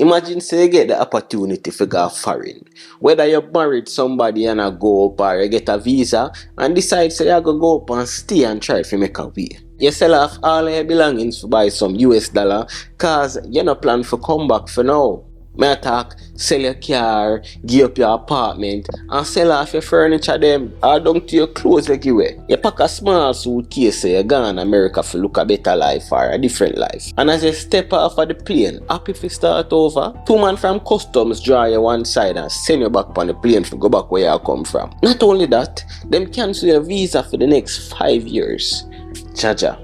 Imagine say you get the opportunity to go foreign. Whether you married somebody and a go up or you get a visa and decide say you go up and stay and try to make a way. You sell off all your belongings to buy some US dollar cause you no plan for come back for now. May attack, sell your car, give up your apartment, and sell off your furniture them, or down to your clothes like you wear. You pack a small suitcase, you go in America for look a better life or a different life. And as you step off of the plane, happy to start over, 2 men from customs draw you one side and send you back on the plane to go back where you come from. Not only that, them cancel your visa for the next 5 years. Ja.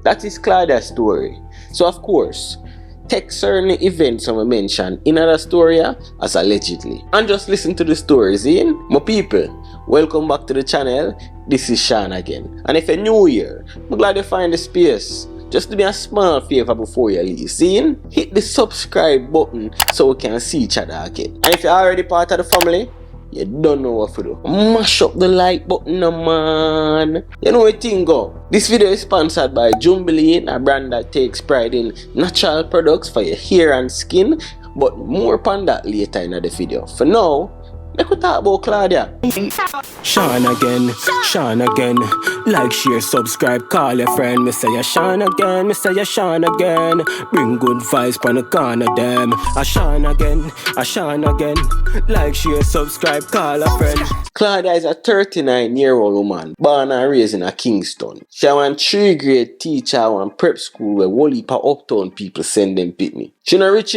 That is Claudia's story. So of course, take certain events I mentioned in the story as allegedly. And just listen to the stories in. My people, welcome back to the channel. This is Shawn again. And if you're new here, I'm glad you find the space. Just do me a small favor before you leave. See? Hit the subscribe button so we can see each other again. And if you're already part of the family, you don't know what to do. Mash up the like button, man. You know what thing go? This video is sponsored by Jumbileen, a brand that takes pride in natural products for your hair and skin. But more upon that later in the video. For now, let's talk about Claudia. Shawn again. Like, share, subscribe, call your friend. Me say ya Shawn again, Bring good vibes pon the corner them. Shawn again. Like, share, subscribe, call a friend. Claudia is a 39-year-old woman, born and raised in Kingston. She was a 3rd grade teacher at one prep school where whole heap of uptown people send them pick me. She not rich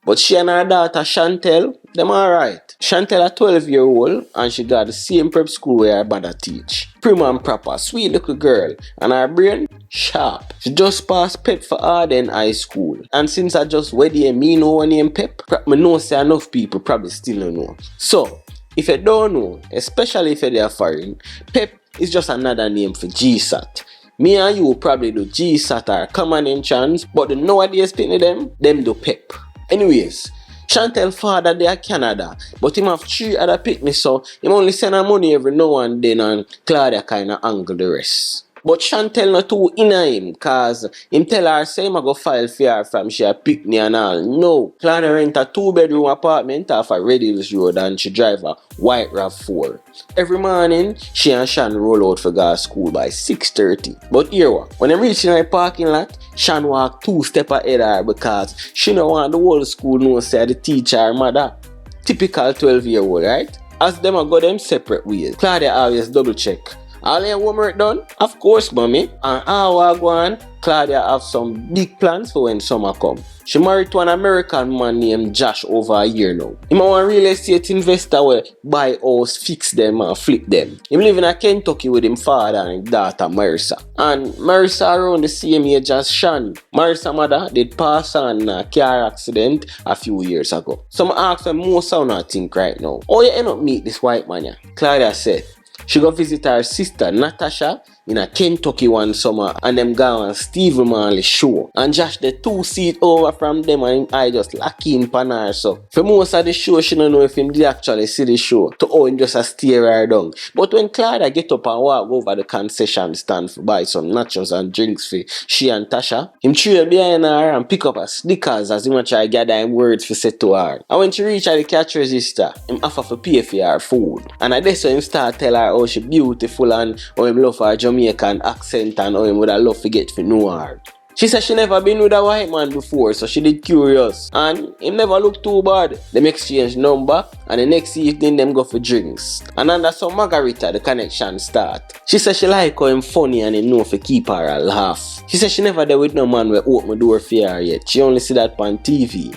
but she and her daughter Chantel, them alright. Chantel a 12-year-old and she got the same prep school where her mother teach. Prim and proper, sweet little girl, and her brain sharp. She just passed Pep for Arden High School. And since I just wedding me know her name Pep, me know say enough people probably still don't know. So, if you don't know, especially if you're foreign, Pep is just another name for GSAT. Me and you probably do GSAT or common entrance, but the nowadays people them do Pep. Anyways, Chantel father they are Canada, but him have 3 other picnics, so him only send her money every now and then and Claudia kinda angle the rest. But Chantel not too in him, cause him tell her say him a go file for her from she a picnic and all. No, Claudia rent a 2-bedroom apartment off a Red Hills Road and she drive a white RAV4. Every morning, she and Shawn roll out for go school by 6:30. But here what, when they reach in the parking lot, Shawn walk 2 steps ahead of her because she don't want the whole school know say the teacher her mother. Typical 12-year-old, right? As them a go them separate ways, Claudia always double check. All your homework done? Of course, mommy. And how I go on, Claudia have some big plans for when summer come. She married to an American man named Josh over a year now. Him a real estate investor where buy house, fix them and flip them. Him live in Kentucky with him father and his daughter Marissa. And Marissa around the same age as Shawn. Marissa's mother did pass on in a car accident a few years ago. Some ask them most of not think right now. Oh, you end up meet this white man here? Claudia said she go visit her sister Natasha in a Kentucky one summer and them go on Steve Marley show. And Josh the 2 seat over from them and I just lock in pan her so. For most of the show she don't know if him did actually see the show to owe him just a stare her down. But when Claudia get up and walk over the concession stand to buy some nachos and drinks for she and Tasha, him trail behind her and pick up a Snickers as him try gather him words for say to her. And when she reach at the cash register, him offer for pay for her food. And at this him start tell her how she beautiful and how him love her Jamaican accent and how him would have love to get to know her. She said she never been with a white man before, so she did curious. And him never looked too bad. Them exchange number and the next evening them go for drinks. And under some margarita the connection start. She said she like how him funny and him know for keep her a laugh. She said she never there with no man where open the door for her yet. She only see that on TV.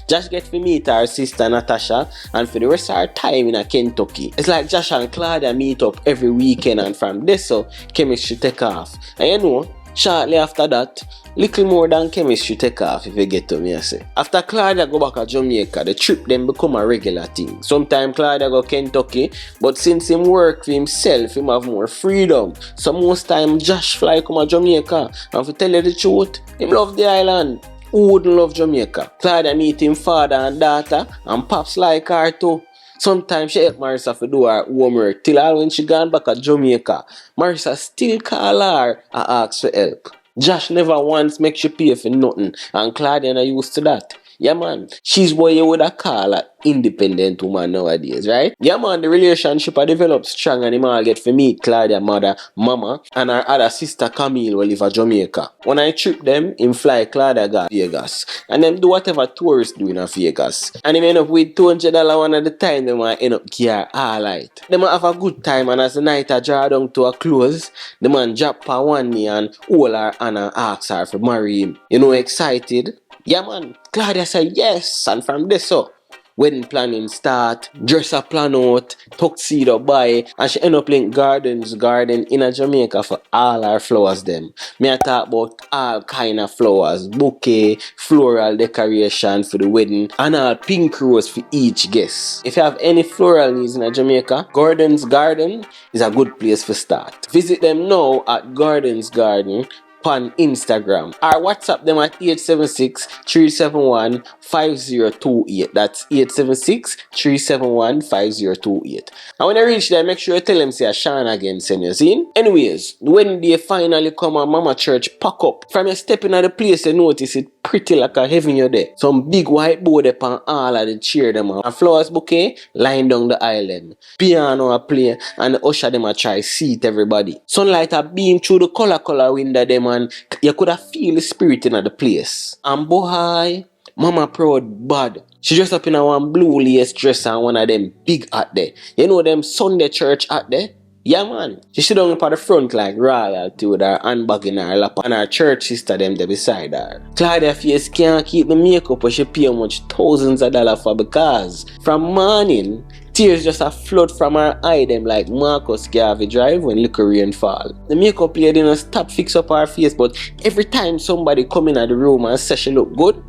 Josh get to meet her sister Natasha and for the rest of her time in Kentucky. It's like Josh and Claudia meet up every weekend and from this so chemistry take off. And you know, shortly after that, little more than chemistry take off if you get to me I say. After Claudia go back to Jamaica, the trip then become a regular thing. Sometimes Claudia go Kentucky, but since him work for himself, him have more freedom. So most time Josh fly come to Jamaica and to tell you the truth, him love the island. Who wouldn't love Jamaica? Claudia meet him father and daughter and pops like her too. Sometimes she help Marissa to do her homework till all when she gone back at Jamaica. Marissa still call her and ask for help. Josh never once make she pay for nothing and Claudia not used to that. Yeah, man. She's what you would call an independent woman nowadays, right? Yeah, man. The relationship I developed strong and him all get for meet Claudia mother, mama, and her other sister Camille will live in Jamaica. When I trip them, him fly Claudia go Vegas. And them do whatever tourists do in Vegas. And him end up with $200 one at the time, them might end up gear all right. Them have a good time, and as the night I draw down to a close, the man drop her one knee and hold her and ask her to marry him. You know, excited? Yeah, man. Claudia said yes, and from this up, wedding planning start, dresser plan out, tuxedo buy, and she end up in Garden in Jamaica for all her flowers them. Me I talk about all kind of flowers, bouquet, floral decoration for the wedding, and all pink rose for each guest. If you have any floral needs in Jamaica, Gordon's Garden is a good place for start. Visit them now at Gordon's Garden on Instagram or WhatsApp them at 876-371-5028. That's 876-371-5028. And when I reach there, make sure you tell them say Shawn again send you in. Anyways, when they finally come and Mama Church pack up, from you stepping at the place you notice it pretty like a heaven you there. Some big white board upon all of the chair them and flowers bouquet lying down the island. Piano a play and the usher them a try seat everybody. Sunlight a beam through the color window them and you could have feel the spirit in the place. And boy, Mama proud bad. She dressed up in a one blue lace dress and one of them big hat there. You know them Sunday church hat there? Yeah, man. She sit down up at the front like royalty with her handbag in her lap and her church sister them there beside her. Claudia face can't keep the makeup but she pay much thousands of dollars for because from morning, tears just a flood from her eye them like Marcus Garvey drive when little rain fall. The makeup lady didn't stop fix up her face but every time somebody come in at the room and say she look good,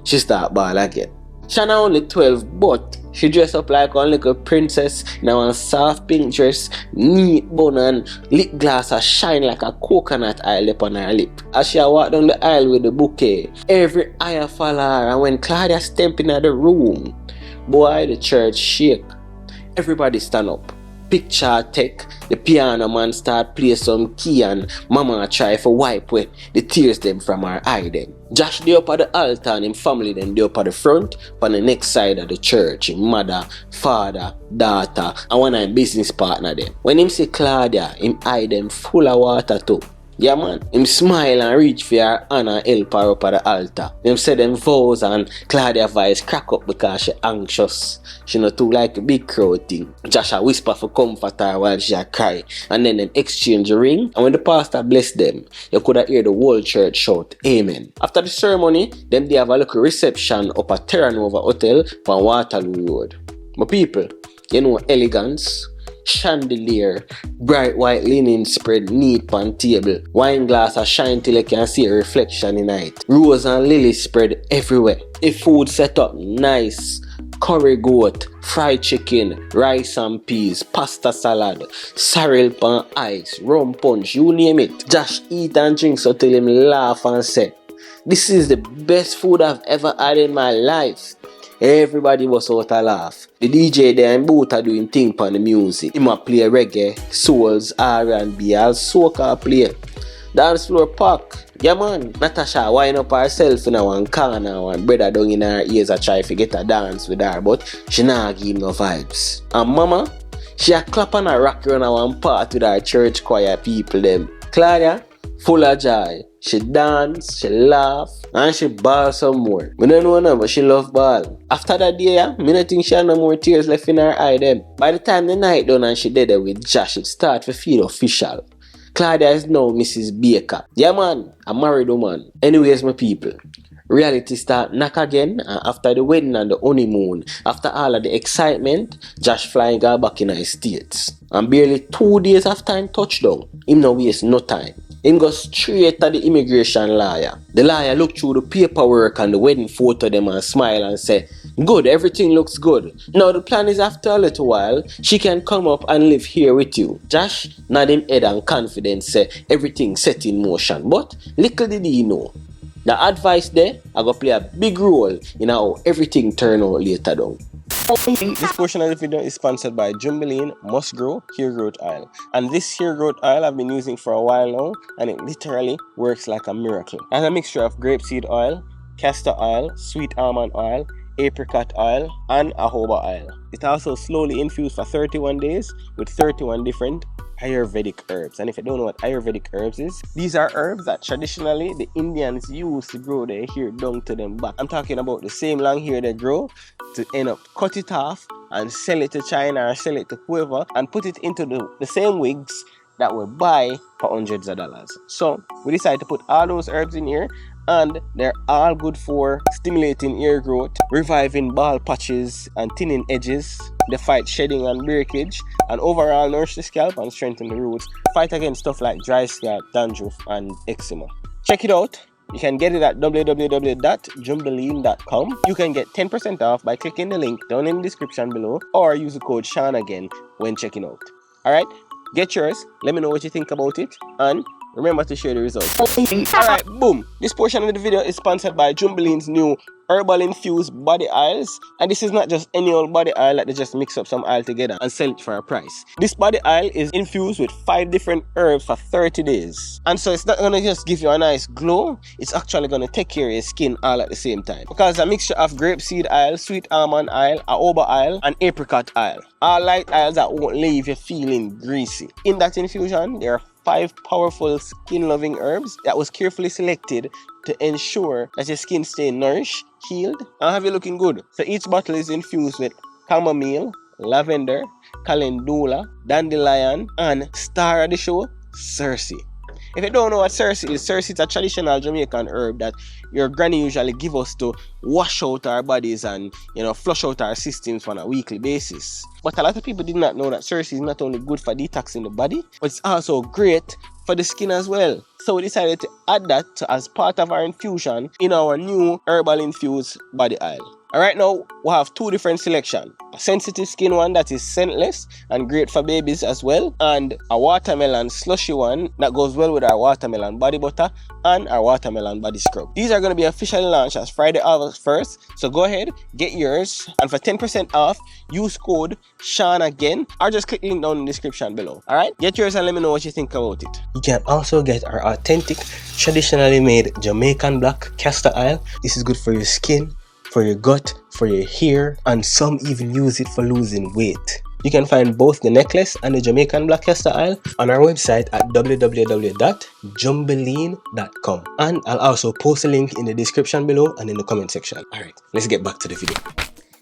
she start bawl again. Shawn only 12 but she dressed up like one little princess in a soft pink dress, neat bun and lip gloss a shine like a coconut oil upon her lip. As she walked down the aisle with the bouquet, every eye follow her and when Claudia stepped in the room, boy the church shake. Everybody stand up. Picture take, the piano man start play some key and Mama try for wipe away the tears them from her eye them. Josh dey up at the altar and him family them dey up at the front on the next side of the church. Him mother, father, daughter and one of him business partner them. When him see Claudia, him eye them full of water too. Yeah, man. Him smile and reach for her hand and help her up at the altar. Them say them vows and Claudia voice crack up because she anxious. She not too like a big crowd thing. Josh a whisper for comfort her while she a cry. And then them exchange a ring. And when the pastor bless them, you could hear the whole church shout, Amen. After the ceremony, them they have a little reception up at Terra Nova Hotel on Waterloo Road. My people, you know elegance, chandelier, bright white linen spread neat on table, wine glass a shine till you can see a reflection in it, rose and lily spread everywhere. The food set up nice, curry goat, fried chicken, rice and peas, pasta salad, sorrel pan ice, rum punch, you name it. Josh eat and drink so till him laugh and say, this is the best food I've ever had in my life. Everybody was out to laugh. The DJ there and both are doing thing on the music. Him a play reggae, souls, R&B, all soca play. Dance floor pack. Yeah, man. Natasha wind up herself in a one corner, one brother down in her ears a try to get a dance with her, but she not give no vibes. And Mama, she a clap and a rock around one part with her church choir people them. Claudia, full of joy. She dance, she laugh, and she ball some more. I don't know now, but she love ball. After that day, I don't think she had no more tears left in her eye them. By the time the night done and she did it with Josh, it start to feel official. Claudia is now Mrs. Baker. Yeah, man, a married woman. Anyways, my people, reality start knock again, and after the wedding and the honeymoon, after all of the excitement, Josh flying got back in the States. And barely 2 days after him touchdown, him no waste no time. Him go straight to the immigration lawyer. The lawyer look through the paperwork and the wedding photo them and smile and say, good, everything looks good. Now the plan is after a little while, she can come up and live here with you. Josh nod him head and confident say everything set in motion. But little did he know, the advice there I go play a big role in how everything turn out later down. This portion of the video is sponsored by Jumbileen Must Grow Hair Growth Oil. And this hair growth oil I've been using for a while now, and it literally works like a miracle. As a mixture of grapeseed oil, castor oil, sweet almond oil, apricot oil, and jojoba oil. It also slowly infused for 31 days with 31 different Ayurvedic herbs. And if you don't know what Ayurvedic herbs is, these are herbs that traditionally the Indians used to grow their hair down to them back. I'm talking about the same long hair they grow to end up cut it off and sell it to China or sell it to whoever and put it into the same wigs that we buy for hundreds of dollars. So we decided to put all those herbs in here, and they're all good for stimulating hair growth, reviving bald patches and thinning edges. They fight shedding and breakage, and overall nourish the scalp and strengthen the roots. Fight against stuff like dry scalp, dandruff, and eczema. Check it out. You can get it at www.jumbileen.com. You can get 10% off by clicking the link down in the description below, or use the code Shawn again when checking out. Alright, get yours. Let me know what you think about it, and remember to share the results. Alright, boom. This portion of the video is sponsored by Jumbileen's new Herbal Infused body oils. And this is not just any old body oil that they just mix up some oil together and sell it for a price. This body oil is infused with 5 different herbs for 30 days. And so it's not going to just give you a nice glow. It's actually going to take care of your skin all at the same time. Because a mixture of grapeseed oil, sweet almond oil, jojoba oil, and apricot oil. All light oils that won't leave you feeling greasy. In that infusion, there are 5 powerful skin-loving herbs that was carefully selected to ensure that your skin stay nourished, healed, and have you looking good. So each bottle is infused with chamomile, lavender, calendula, dandelion, and star of the show, cerci. If you don't know what cerci is a traditional Jamaican herb that your granny usually give us to wash out our bodies and, flush out our systems on a weekly basis. But a lot of people did not know that cerci is not only good for detoxing the body, but it's also great for the skin as well. So we decided to add that as part of our infusion in our new Herbal Infused body oil. Alright, now we have 2 different selections. A sensitive skin one that is scentless and great for babies as well, and a watermelon slushy one that goes well with our watermelon body butter and our watermelon body scrub. These are going to be officially launched as Friday, August 1st. So go ahead, get yours, and for 10% off, use code Shawn again, or just click link down in the description below. Alright, get yours and let me know what you think about it. You can also get our authentic, traditionally made Jamaican black castor oil. This is good for your skin, for your gut, for your hair, and some even use it for losing weight. You can find both the necklace and the Jamaican black castor oil on our website at www.jumbileen.com, and I'll also post a link in the description below and in the comment section. Alright, let's get back to the video.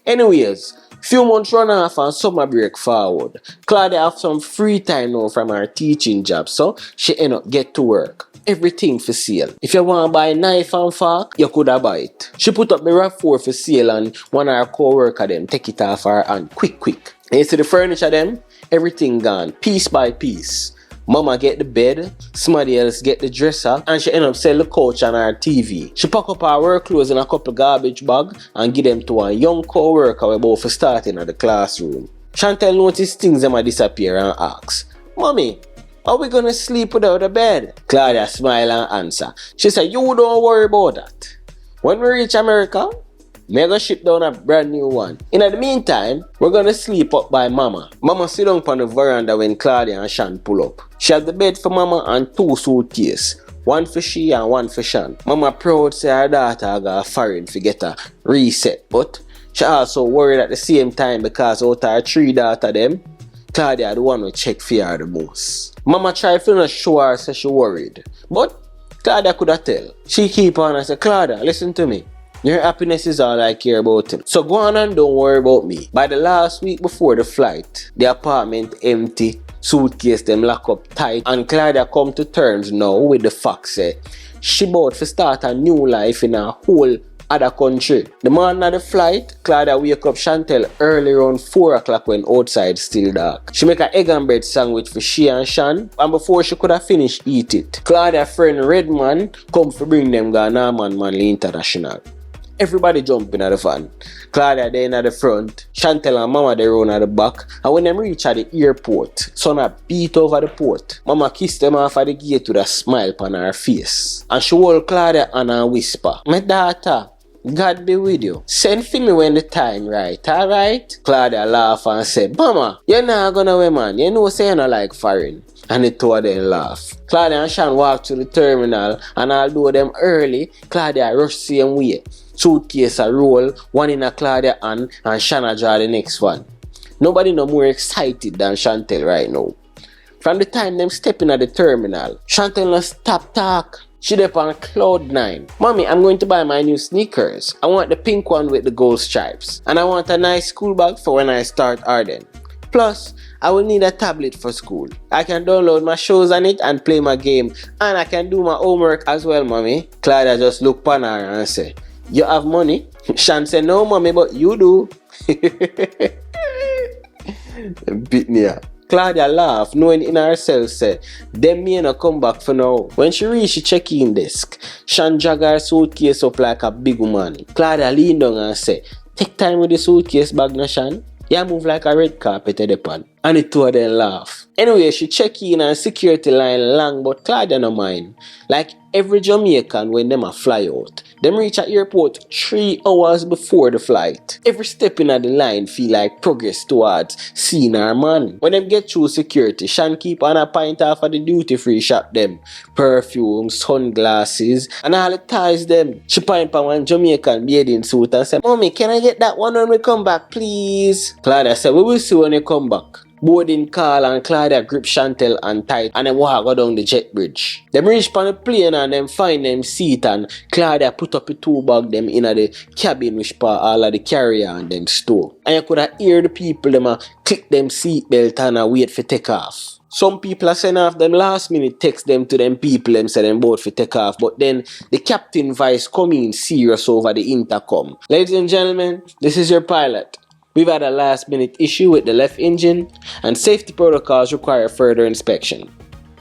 Anyways, few months run off and summer break forward. Claudia have some free time now from her teaching job, so she end up get to work. Everything for sale. If you want to buy a knife and fork, you could have buy it. She put up the RAV4 for sale, and one of her co-worker them take it off her and quick. And you see the furniture them, everything gone, piece by piece. Mama get the bed, somebody else get the dresser, and she end up sell the couch and her TV. She pack up her work clothes in a couple garbage bag and give them to a young co-worker we about for starting at the classroom. Chantel noticed things them a disappear and asks, "Mommy, are we gonna sleep without a bed?" Claudia smile and answer. She said, "You don't worry about that. When we reach America, we're gonna ship down a brand new one. In the meantime, we're gonna sleep up by Mama." Mama sit down on the veranda when Claudia and Shawn pull up. She had the bed for Mama and 2 suitcases. One for she and one for Shawn. Mama proud say her daughter got foreign to get a reset, but she also worried at the same time because out of her 3 daughters them, Claudia the one who check for her the most. Mama tried to not show her say she worried, but Claudia could have tell. She keep on and say, "Claudia, listen to me. Your happiness is all I care about. So go on and don't worry about me." By the last week before the flight, the apartment empty, suitcase them lock up tight, and Claudia come to terms now with the fact say she about to start a new life in a whole other country. The morning of the flight, Claudia wake up Chantel early around 4 o'clock when outside still dark. She make a egg and bread sandwich for she and Shawn, and before she could have finished eat it, Claudia friend Redman come to bring them Garden Ltd International. Everybody jump in at the van. Claudia there at the front, Chantel and Mama they run at the back, and when them reach at the airport, sun a beat over the port. Mama kiss them off at the gate with a smile on her face, and she hold Claudia and whisper, "My daughter, God be with you. Send for me when the time right, alright?" Claudia laugh and say, "Mama, you're not gonna away man. You know say you not like foreign." and the two of them laugh. Claudia and Shawn walk to the terminal, and although them early, Claudia rush same way. Suitcase a roll, one in a Claudia hand, and Shawn a draw the next one. Nobody no more excited than Chantel right now. From the time them step in at the terminal, Chantel no stop talk. She up on cloud 9. Mommy, I'm going to buy my new sneakers. I want the pink one with the gold stripes. And I want a nice school bag for when I start Arden. Plus, I will need a tablet for school. I can download my shows on it and play my game. And I can do my homework as well, Mommy. Claudia just look on her and say, you have money? Shawn said, no, Mommy, but you do. Beat me up. Claudia laughed, knowing in herself said, them may not come back for now. When she reached the check-in desk, Shawn dragged her suitcase up like a big woman. Claudia leaned down and said, take time with the suitcase bag now, Shawn. You move like a red carpet at the pan. And the two of them laugh. Anyway, she check in and security line long, but Claudia no mind. Like every Jamaican when them a fly out, them reach at airport 3 hours before the flight. Every step in the line feel like progress towards seeing her man. When them get through security, Shawn keep on a pint off of the duty free shop them. Perfume, sunglasses, and all the ties them. She pint on one Jamaican bathing suit and say, Mommy, can I get that one when we come back, please? Claudia said, we will see when you come back. Boarding call and Claudia grip Chantel and tight and then walk go down the jet bridge. Them reach on the plane and them find them seat and Claudia put up the two bag them in the cabin which part all of the carrier and them store. And you could have hear the people them click them seat belt and wait for take off. Some people are sending off them last minute text them to them people them say them both for take off, but then the captain vice come in serious over the intercom. Ladies and gentlemen, this is your pilot. We've had a last minute issue with the left engine and safety protocols require further inspection.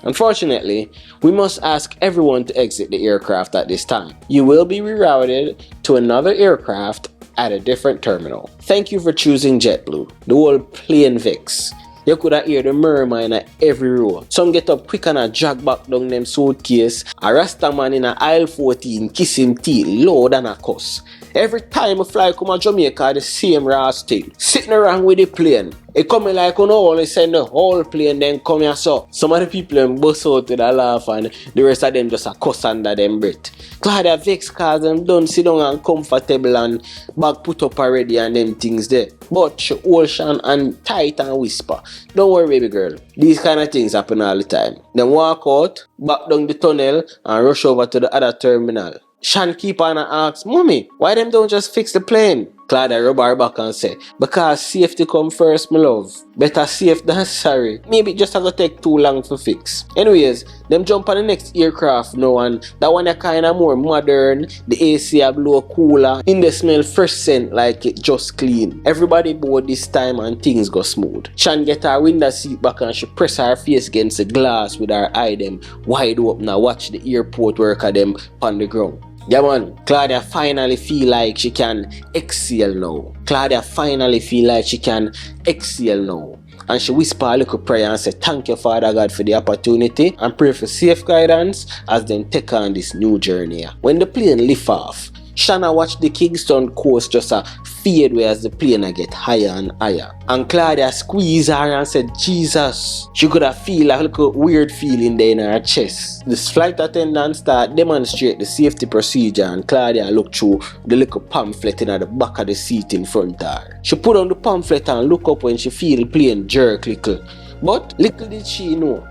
Unfortunately, we must ask everyone to exit the aircraft at this time. You will be rerouted to another aircraft at a different terminal. Thank you for choosing JetBlue. The whole plane vex. You could have heard the murmur in every row. Some get up quick and drag back down them suitcase. A Rasta man in aisle 14 kiss him teeth loud and a cuss. Every time a fly come to Jamaica, the same raw thing. Sitting around with the plane. It coming like you know, only send the whole plane then come here so. Some of the people them bust out with a laugh and the rest of them just a cuss under them breath. Claudia vex cause them done sit down and comfortable and bag put up already and them things there. But she hold Shawn and tight and whisper, don't worry baby girl, these kind of things happen all the time. Then walk out, back down the tunnel and rush over to the other terminal. Shawn keep on and ask, Mommy, why them don't just fix the plane? Claudia rub her back and say, because safety come first, my love. Better safe than sorry. Maybe it just have to take too long to fix. Anyways, them jump on the next aircraft now and that one are kind of more modern. The AC a blow cooler. In the smell fresh scent like it just clean. Everybody board this time and things go smooth. Shawn get her window seat back and she press her face against the glass with her eye them wide open and watch the airport worker them on the ground. Yeah man, Claudia finally feel like she can exhale now. Claudia finally feel like she can exhale now. And she whisper a little prayer and say, thank you Father God for the opportunity and pray for safe guidance as them take on this new journey. When the plane lift off, Shawn watch the Kingston coast just fade away as the plane get higher and higher. And Claudia squeeze her and said, Jesus. She could have feel a little weird feeling there in her chest. This flight attendant start demonstrate the safety procedure and Claudia look through the little pamphlet in the back of the seat in front of her. She put on the pamphlet and look up when she feel the plane jerk little. But little did she know,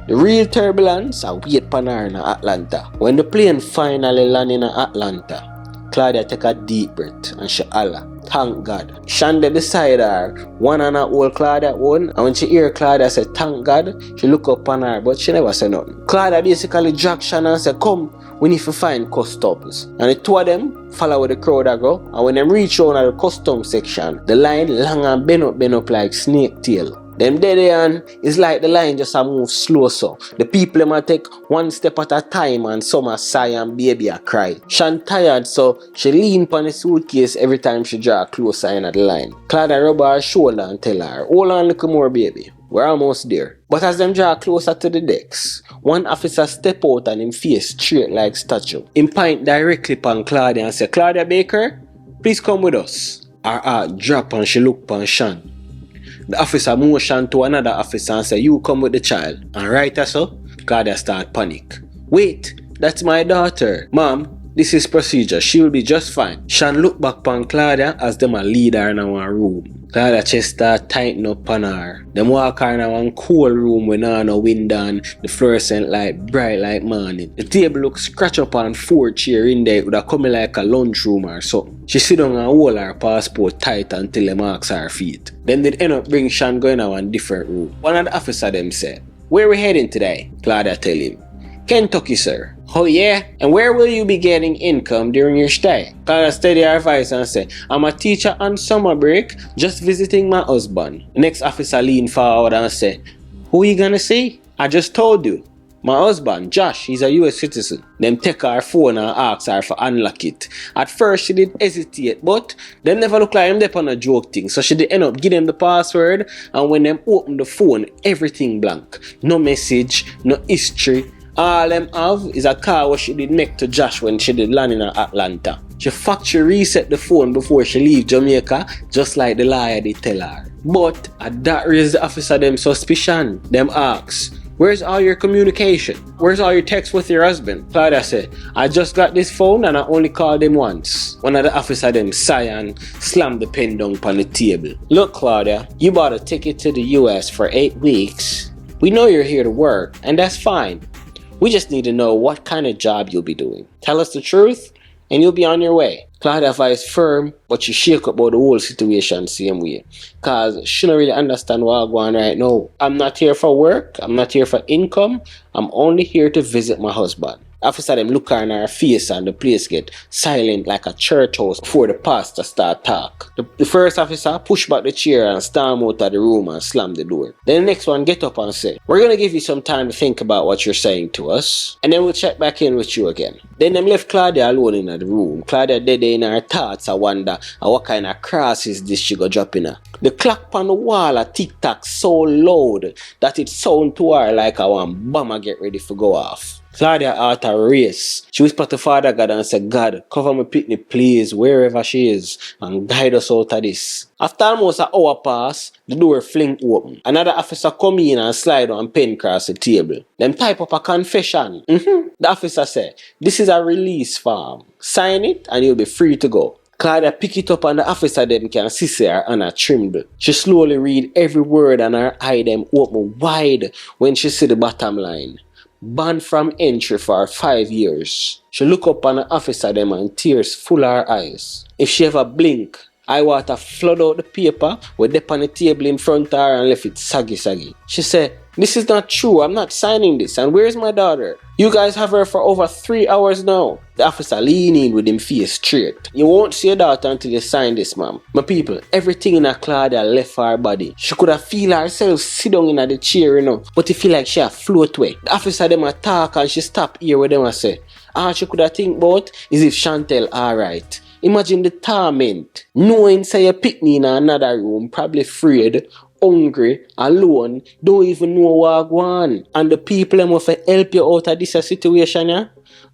the real turbulence wait upon her in Atlanta. When the plane finally land in Atlanta, Claudia take a deep breath and she holla, thank God. Shawn beside her, one and a hold Claudia one, and when she hear Claudia say thank God, she look up on her but she never say nothing. Claudia basically drag Shawn and say, come, we need to find customs. And the two of them follow where the crowd go, and when they reach on the customs section, the line long and bend up like snake tail. Them dead and it's like the line just a move slow so. The people them take one step at a time and some a sigh and baby a cry. Shawn tired so she lean upon the suitcase every time she draw closer in at the line. Claudia rub her shoulder and tell her, hold on a little more baby, we're almost there. But as them draw closer to the decks, one officer step out and him face straight like statue. Him point directly upon Claudia and say, Claudia Baker, please come with us. Her heart drop and she look upon Shawn. The officer motioned to another officer and said, "You come with the child." And right as so, Claudia started panic. "Wait, that's my daughter. Mom, this is procedure. She will be just fine." Shawn looked back upon Claudia as them a lead her in one room. Claudia chest start tighten up on her. Them walk her in one cool room with no window and the fluorescent light bright like morning. The table looks scratched up on 4 chairs in there. It would have come like a lunchroom or something. She sit down and hold her passport tight until they marks her feet. Then they end up bring Shawn going to one different room. One of the officers them said, "Where we heading today?" Claudia tell him, "Kentucky, sir." "Oh yeah? And where will you be getting income during your stay?" Claudia steady her voice and said, "I'm a teacher on summer break, just visiting my husband." The next officer leaned forward and said, "Who are you gonna see?" "I just told you. My husband, Josh, he's a US citizen." Them take her phone and ask her for unlock it. At first she did hesitate, but them never look like them dep on a joke thing. So she did end up giving them the password, and when them open the phone, everything blank. No message, no history. All them have is a call what she did make to Josh when she did land in Atlanta. She factory reset the phone before she leave Jamaica, just like the lawyer did tell her. But that raised the officer them suspicion. Them ask, "Where's all your communication? Where's all your texts with your husband?" Claudia said, "I just got this phone and I only called him once." One of the officers them sigh and slammed the pen down on the table. "Look, Claudia, you bought a ticket to the US for 8 weeks. We know you're here to work, and that's fine. We just need to know what kind of job you'll be doing. Tell us the truth, and you'll be on your way." Claudia voice firm, but she shake up about the whole situation same way. Cause she don't really understand what's going on right now. "I'm not here for work. I'm not here for income. I'm only here to visit my husband." Officer them look her in her face and the place get silent like a church house before the pastor start talk. The first officer push back the chair and storm out of the room and slam the door. Then the next one get up and say, "We're gonna give you some time to think about what you're saying to us, and then we'll check back in with you again." Then them left Claudia alone in the room. Claudia dead in her thoughts. I wonder what kind of cross is this she go drop in her. The clock on the wall a tick-tock so loud that it sound to her like a one bomber get ready to go off. Claudia out a race. She whispered to Father God and said, "God, cover my pitney please, wherever she is, and guide us out of this." After almost an hour pass, the door fling open. Another officer come in and slide on pen across the table. Them type up a confession. The officer said, "This is a release form. Sign it and you'll be free to go." Claudia pick it up and the officer then can see her and her tremble. She slowly read every word and her eye them open wide when she see the bottom line. Banned from entry for 5 years. She look up on the officer them and tears full her eyes. If she ever blink, I water flood out the paper with dip on the table in front of her and left it saggy. She said, "This is not true. I'm not signing this. And where's my daughter? You guys have her for over 3 hours now." The officer leaned in with him face straight. "You won't see your daughter until you sign this, ma'am." My people, everything in her Claudia left her body. She could have feel herself sit down in the chair, but it feel like she had float away. The officer them attack and she stop here with them and say, all she could have think about is if Chantel alright. Imagine the torment, knowing say you pick me in another room, probably afraid, hungry, alone, don't even know what go on. And the people them will help you out of this situation, yeah?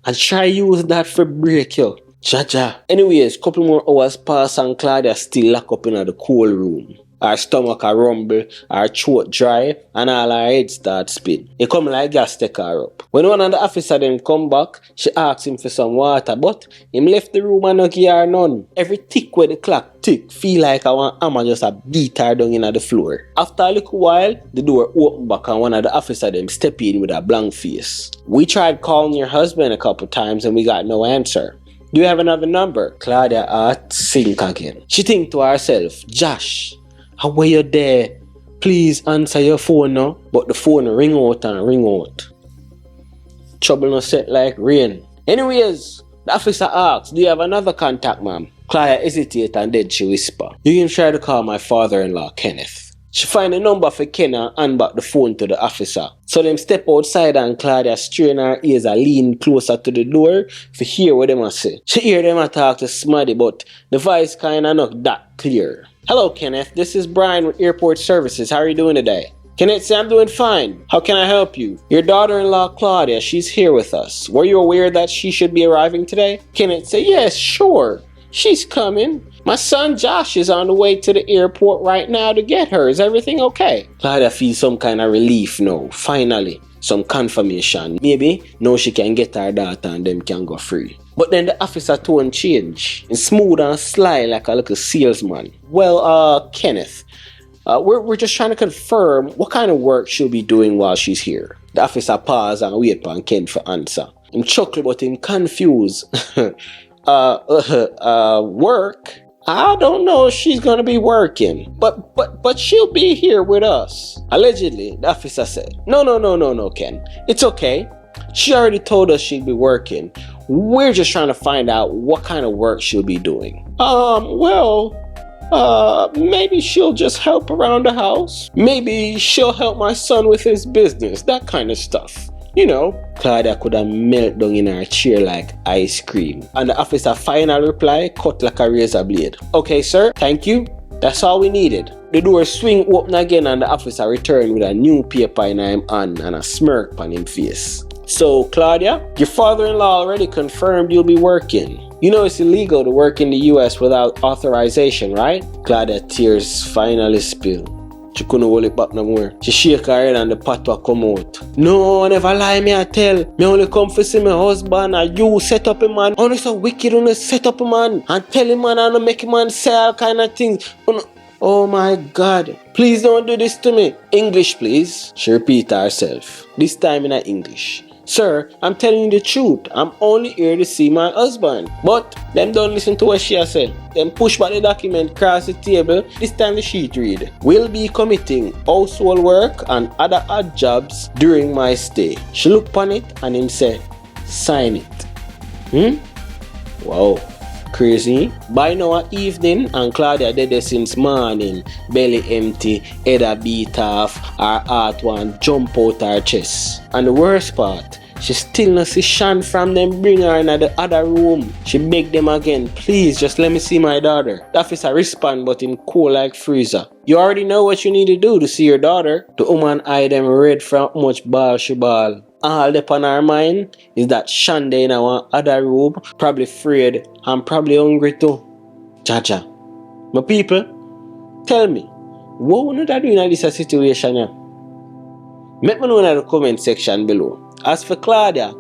And try use that for break you. Ja. Anyways, couple more hours pass and Claudia still locked up in the cold room. Her stomach a rumble, her throat dry, and all her head start spin. It come like gas take her up. When one of the officer then come back, she asks him for some water, but him left the room and no give her none. Every tick where the clock tick, feel like I want hammer just a beat her down in the floor. After a little while, the door open back and one of the officer them step in with a blank face. "We tried calling your husband a couple times and we got no answer. Do you have another number?" Claudia heart sink again. She think to herself, "Josh, how were you there? Please answer your phone now." But the phone ring out and ring out. Trouble no set like rain. Anyways, the officer asks, "Do you have another contact, ma'am?" Claudia hesitate and then she whisper, "You can try to call my father-in-law, Kenneth." She find the number for Ken and hand back the phone to the officer. So them step outside and Claudia strain her ears and lean closer to the door to hear what them a say. She hear them a talk to Smaddy, but the voice kinda not that clear. "Hello, Kenneth. This is Brian with Airport Services. How are you doing today?" Kenneth say, "I'm doing fine. How can I help you?" "Your daughter-in-law, Claudia, she's here with us. Were you aware that she should be arriving today?" Kenneth say, "Yes, sure. She's coming. My son Josh is on the way to the airport right now to get her. Is everything okay? Claudia feels some kind of relief now. Finally, some confirmation. Maybe now she can get her daughter and them can go free. But then the officer tone change. And smooth and sly like a little salesman. Well, Kenneth, we're just trying to confirm what kind of work she'll be doing while she's here. The officer pause and wait for Ken for answer. I'm chuckling but I'm confused. Work? I don't know if she's gonna be working, but she'll be here with us. Allegedly, the officer said. No, Ken. It's okay. She already told us she'd be working. We're just trying to find out what kind of work she'll be doing. Maybe she'll just help around the house. Maybe she'll help my son with his business, that kind of stuff. You know, Claudia could have melted down in her chair like ice cream. And the officer final reply cut like a razor blade. Okay, sir, thank you. That's all we needed. The door swing open again and the officer returned with a new paper in his hand and a smirk on his face. So, Claudia, your father-in-law already confirmed you'll be working. You know it's illegal to work in the US without authorization, right? Claudia tears finally spill. She couldn't hold it back no more. She shake her head and the patwa come out. No, never lie me I tell. Me only come for see my husband and you set up a man. Only so wicked on set up a man and tell him man and make him man say all kind of things. Oh my God. Please don't do this to me. English please. She repeat herself. This time in English. Sir, I'm telling you the truth. I'm only here to see my husband. But them don't listen to what she said. Them push back the document across the table. This time the sheet read. Will be committing household work and other odd jobs during my stay. She look upon it and him say, sign it. Wow. Crazy. By now evening and Claudia dead there since morning. Belly empty, head a beat off, her heart one jump out her chest. And the worst part, she still not see Shawn from them bring her in the other room. She beg them again, please just let me see my daughter. The officer respond but him cool like freezer. You already know what you need to do to see your daughter. The woman eye them red from how much ball she ball. All up on her mind is that Shawn there in our other room, probably afraid and probably hungry too. Ja. My people, tell me, what would you do in this situation here? Let me know in the comment section below. As for Claudia,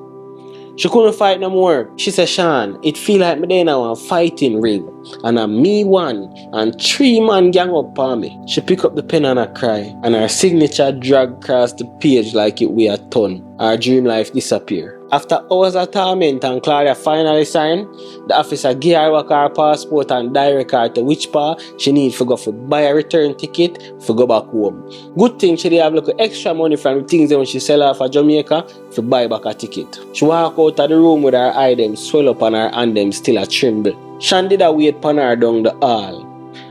she couldn't fight no more. She said, Shawn, it feel like me there now a fighting ring. And a me one and 3 man gang up on me. She pick up the pen and I cry. And her signature drag across the page like it weigh a ton. Her dream life disappear. After hours of torment and Claudia finally signed, the officer gave her back her passport and direct her to which part she need to go for buy a return ticket to go back home. Good thing she did have little extra money from the things when she sell off at Jamaica to buy back a ticket. She walk out of the room with her eye them swell up and her hand them still a tremble. Shawn did a wait upon her down the hall.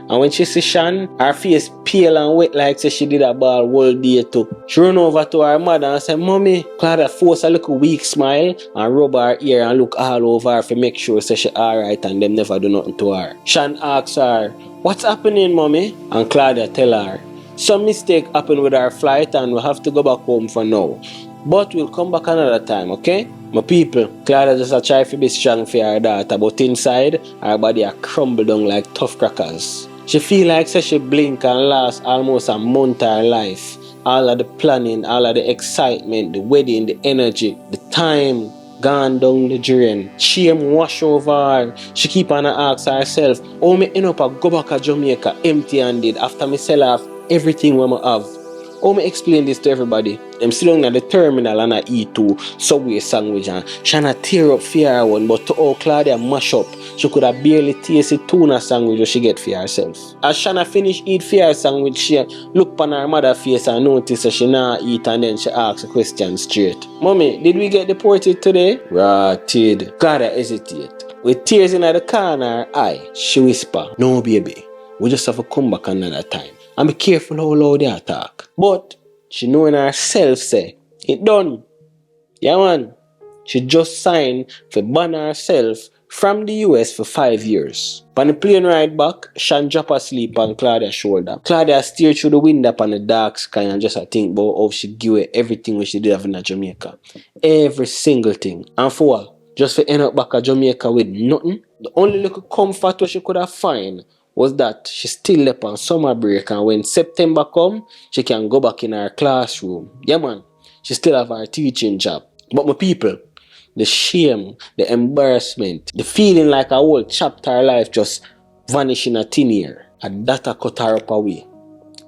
And when she see Shawn, her face pale and wet like say she did a ball whole day too. She run over to her mother and said, Mommy. Claudia force a little weak smile and rub her ear and look all over her to make sure say she alright and them never do nothing to her. Shawn asks her, what's happening, Mommy? And Claudia tell her, some mistake happened with our flight and we'll have to go back home for now. But we'll come back another time, okay? My people, Claudia just a try to be strong for her daughter, but inside, her body a crumble down like tough crackers. She feel like she blink and last almost a month of her life. All of the planning, all of the excitement, the wedding, the energy, the time gone down the drain. Shame wash over her. She keep on asking herself, how me end up a go back to Jamaica empty-handed after me sell off everything we have? How me explain this to everybody? Them sit down at the terminal and I eat two Subway sandwich and Shanna tear up for her one, but to how Claudia mash up, she could have barely tasted tuna sandwich that she get for herself. As Shanna finish eat for her sandwich, she look on her mother face and notice that she not eat and then she asks a question straight. Mommy, did we get deported today? Rotted. Claudia hesitate. With tears in the corner of her eye, she whisper, no baby, we just have to come back another time. And be careful how loud they talk. But she knowing herself say, it done. Yeah man. She just signed for ban herself from the US for 5 years. On the plane ride back, Shawn drop asleep on Claudia's shoulder. Claudia stared through the window upon the dark sky and just think about how she give away everything which she did have in Jamaica. Every single thing. And for what? Just for end up back at Jamaica with nothing? the only little comfort she could have find was that she still left on summer break, and when September come, she can go back in her classroom. Yeah man, she still have her teaching job. But my people, the shame, the embarrassment, the feeling like a whole chapter of life just vanish in a thin air, and that a cut her up away.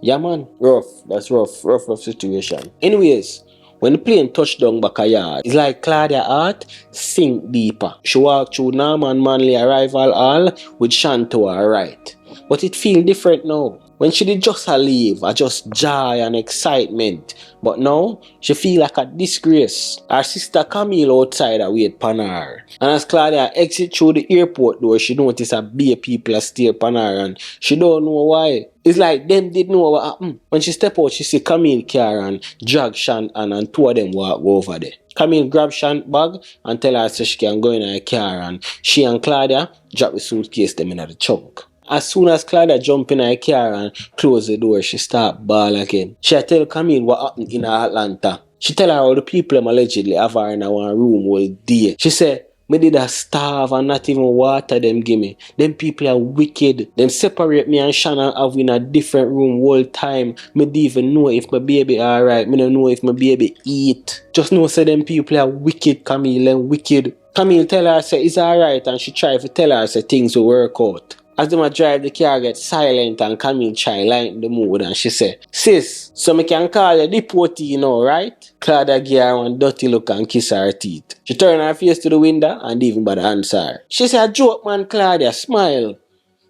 Yeah man, rough, that's rough situation. Anyways, when the plane touched down back a yard, it's like Claudia heart sink deeper. She walked through Norman Manley arrival hall with Shawn to her right. But it feel different now. When she did just a leave, I just joy and excitement. But now, she feel like a disgrace. Her sister Camille outside a wait upon her. And as Claudia exit through the airport door, she notice a beer people stare upon her and she don't know why. It's like them did know what happened. When she step out, she see Camille car and drag Shawn and two of them walk over there. Camille grab Shawn bag and tell her so she can go in her car, and she and Claudia drop the suitcase them in the trunk. As soon as Claudia jump in her car and close the door, she start bawl again. She tell Camille what happened in Atlanta. She tell her how the people allegedly have her in one room all day. She say, me did a starve and not even water them give me. Them people are wicked. Them separate me and Shawn and have in a different room all time. Me don't even know if my baby alright. Me don't know if my baby eat. Just know say them people are wicked, Camille, and wicked. Camille tell her say it's alright, and she try to tell her say things will work out. As them a drive, the car get silent and Camille try lighten the mood, and she say, sis, so me can call you Deported, you know, right? Claudia give her one dirty look and kiss her teeth. She turn her face to the window and even bother answer her. She say, a joke man, Claudia, smile.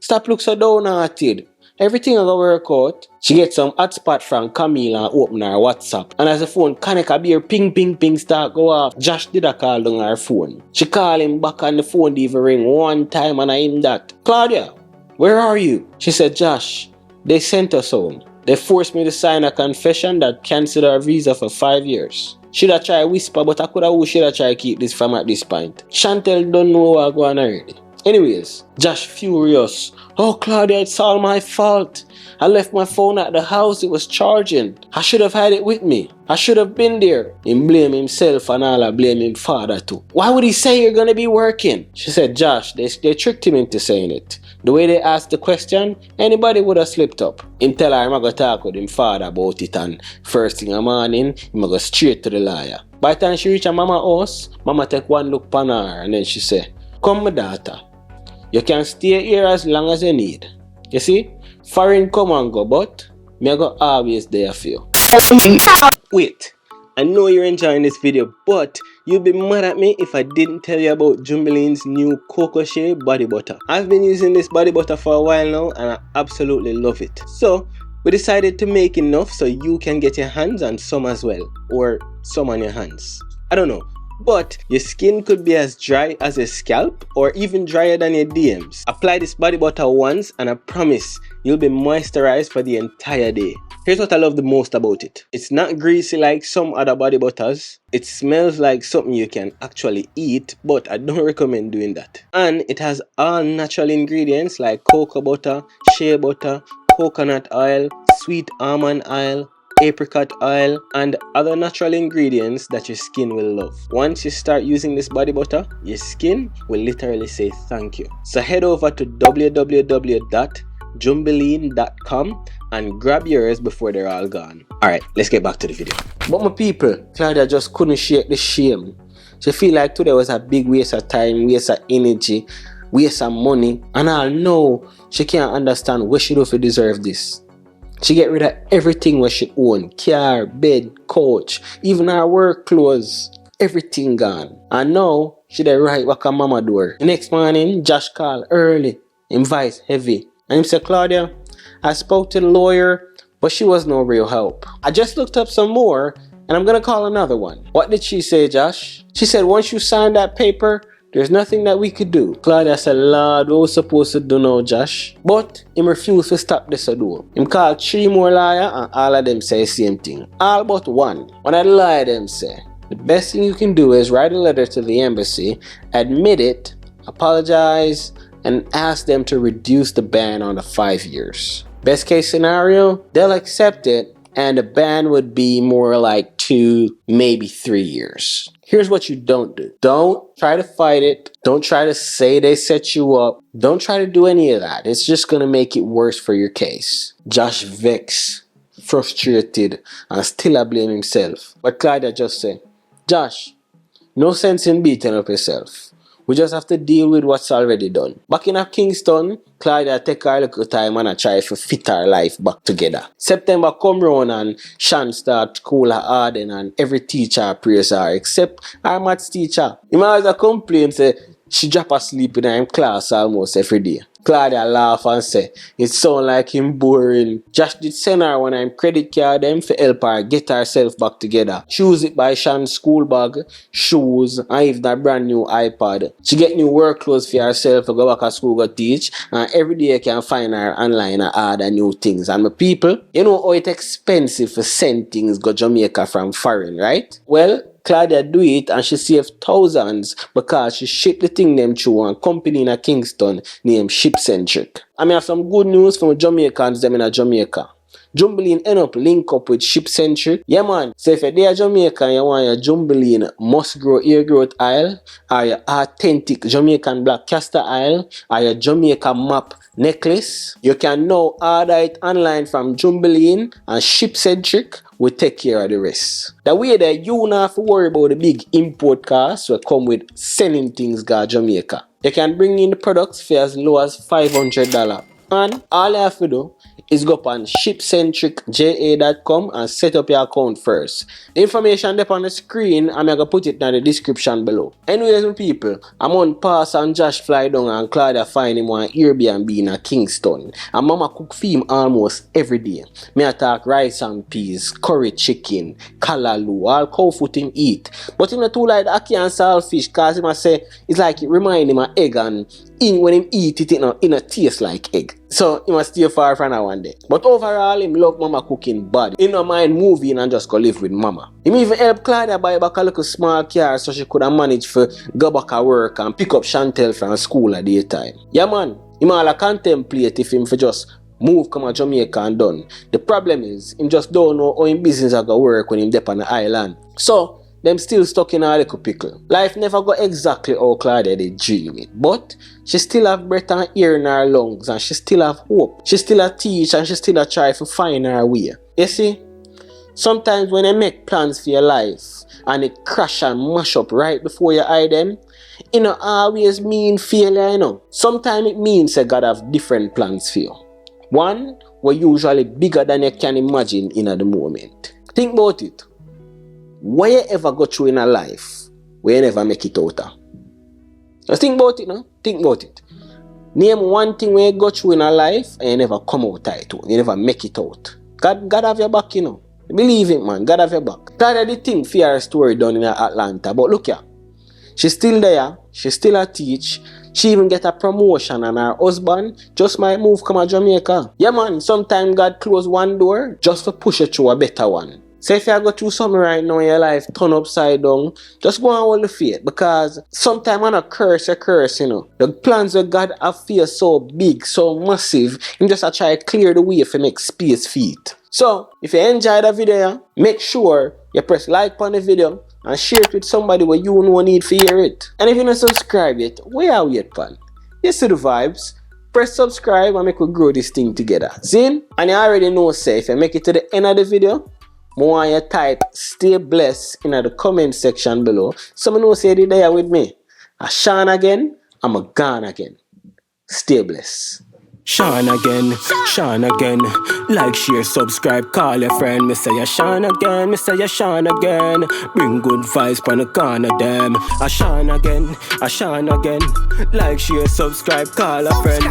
Stop look so downhearted. Everything will work out. She get some hotspot from Camille and open her WhatsApp. And as the phone connect, a beer ping ping ping start go off. Josh did a call on her phone. She call him back and the phone didn't even ring one time, and I in that. Claudia, where are you? She said, Josh, they sent us home. They forced me to sign a confession that canceled our visa for 5 years. Should I try whisper, but I could have should I try keep this from at this point. Chantel don't know what going on already. Anyways, Josh furious. Oh Claudia, it's all my fault. I left my phone at the house, it was charging. I should have had it with me. I should have been there. He blame himself and all I blame him father too. Why would he say you're gonna be working? She said, Josh, they tricked him into saying it. The way they asked the question, anybody would have slipped up. Him tell her I'm gonna talk with him father about it, and first thing in the morning, I'm gonna go straight to the lawyer. By the time she reach her mama house, mama take one look upon her and then she say, come my daughter. You can stay here as long as you need. You see? Foreign come and go, but me I go always there for you. Wait, I know you're enjoying this video, but you'd be mad at me if I didn't tell you about Jumbileen's new Coco-Shea body butter. I've been using this body butter for a while now and I absolutely love it. So, we decided to make enough so you can get your hands on some as well. Or some on your hands. I don't know. But your skin could be as dry as your scalp or even drier than your DMs. Apply this body butter once and I promise you'll be moisturized for the entire day. Here's what I love the most about it. It's not greasy like some other body butters. It smells like something you can actually eat, but I don't recommend doing that. And it has all natural ingredients like cocoa butter, shea butter, coconut oil, sweet almond oil, apricot oil, and other natural ingredients that your skin will love. Once you start using this body butter, your skin will literally say thank you. So head over to www.jumbileen.com and grab yours before they're all gone. Alright, let's get back to the video. But my people, Claudia just couldn't shake the shame. She feel like today was a big waste of time, waste of energy, waste of money, and I know she can't understand what she do to deserve this. She get rid of everything what she own. Car, bed, couch, even her work clothes. Everything gone. And now, she dey right back her mama door. The next morning, Josh called early. Him voice heavy. And him say, Claudia, I spoke to the lawyer, but she was no real help. I just looked up some more, and I'm gonna call another one. What did she say, Josh? She said, once you sign that paper, there's nothing that we could do. Claudia said, Lord, what we supposed to do now, Josh? But him refused to stop this do. Him called 3 more lawyers and all of them say the same thing. All but one. One of the lawyers them say, the best thing you can do is write a letter to the embassy, admit it, apologize, and ask them to reduce the ban on the 5 years. Best case scenario, they'll accept it and the ban would be more like 2, maybe 3 years. Here's what you don't do. Don't try to fight it. Don't try to say they set you up. Don't try to do any of that. It's just going to make it worse for your case. Josh vexed, frustrated, and still a blame himself. But Claudia just said, Josh, no sense in beating up yourself. We just have to deal with what's already done. Back in Kingston, Claudia take her a little time and I try to fit her life back together. September come round and Shawn start school at Garden and every teacher praise her except our maths teacher. He always complain say she drop asleep in her class almost every day. Claudia laugh and say, it sound like him boring. Josh did send her one of him credit card them for help her get herself back together. Choose it by Shawn's school bag, shoes, and even a brand new iPad. She get new work clothes for herself to go back to school go teach, and every day you can find her online and order new things. And my people, you know how it's expensive to send things go Jamaica from foreign, right? Well, Claudia do it and she saved thousands because she shipped the thing them through a company in Kingston named Shipcentric. I have some good news from Jamaicans them in Jamaica. Jumbileen end up link up with Shipcentric. Yeah man, so if you're Jamaican and you want your Jumbileen must grow ear growth oil, or your authentic Jamaican black castor oil, or your Jamaica map necklace, you can now order it online from Jumbileen, and Shipcentric will take care of the rest. The way that you don't have to worry about the big import costs will come with sending things to Jamaica. You can bring in the products for as low as $500. And all you have to do is go up on shipcentricja.com and set up your account first. The information up on the screen, I'm going to put it in the description below. Anyways, my people, I'm on pass and Josh fly down and Claudia find him on Airbnb in Kingston. And Mama cook for him almost every day. Me attack rice and peas, curry chicken, kalaloo, all cow food him eat. But him not too like ackee and saltfish because he must say it's like it remind him of egg, and when him eat it, it taste like egg. So he must stay far from that one day. But overall, him love Mama cooking bad. He don't mind moving and just go live with Mama. He even help Claudia buy back a little small car so she could have managed to go back to work and pick up Chantel from school at daytime. Yeah man, he might contemplate if him for just move come to Jamaica and done. The problem is, him just don't know how him business are going to work when him dep on the island. So, them still stuck in a little pickle. Life never go exactly how Claudia did dream it, but she still have breath and air in her lungs and she still have hope. She still a teach and she still a try to find her way. You see, sometimes when you make plans for your life and it crash and mash up right before you eye them, it don't always mean failure, you know. Sometimes it means that God have different plans for you. One were usually bigger than you can imagine in the moment. Think about it. What you ever go through in a life where you never make it out of? Just think about it, no? Think about it. Name one thing where you go through in a life and you never come out of it. You never make it out. God have your back, you know. Believe it, man. God have your back. Claudia did think for her story done in Atlanta. But look here. She's still there. She still a teach. She even get a promotion and her husband just might move come to Jamaica. Yeah, man. Sometimes God close one door just to push you through a better one. So if you go through something right now in your life, turn upside down, just go and hold the faith. Because sometimes when a curse, you know. The plans of God have feel so big, so massive, you just try to clear the way for make space for it. So, if you enjoyed the video, make sure you press like on the video and share it with somebody where you know need to hear it. And if you don't subscribe yet, where are we at, pan? You see the vibes? Press subscribe and make we grow this thing together. See? And you already know, say, if you make it to the end of the video, more you type stay blessed in the comment section below. Someone know say they there with me. I Shawn again, I'm a gone again. Stay blessed. Shawn again, Shawn again. Like, share, subscribe, call your friend. Me say ya Shawn again, me say ya Shawn again. Bring good vibes pon the corner them. I Shawn again, I Shawn again. Like, share, subscribe, call a friend.